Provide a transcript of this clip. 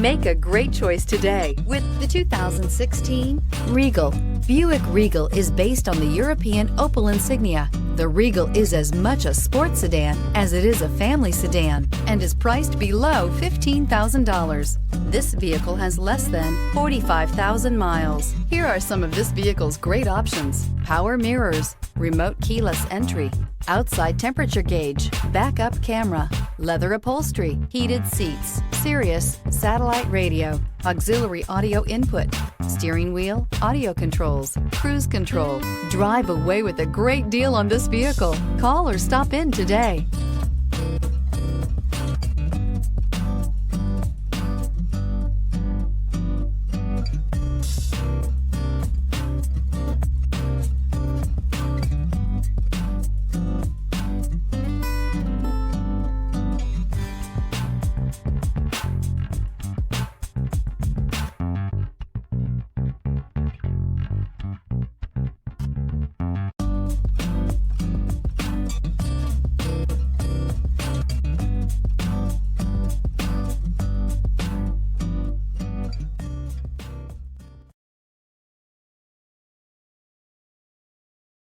Make a great choice today with the 2016 Regal. Buick Regal is based on the European Opel Insignia. The Regal is as much a sports sedan as it is a family sedan and is priced below $15,000. This vehicle has less than 45,000 miles. Here are some of this vehicle's great options: power mirrors, remote keyless entry, outside temperature gauge, backup camera, leather upholstery, heated seats, Sirius satellite radio, auxiliary audio input, steering wheel audio controls, cruise control. Drive away with a great deal on this vehicle. Call or stop in today.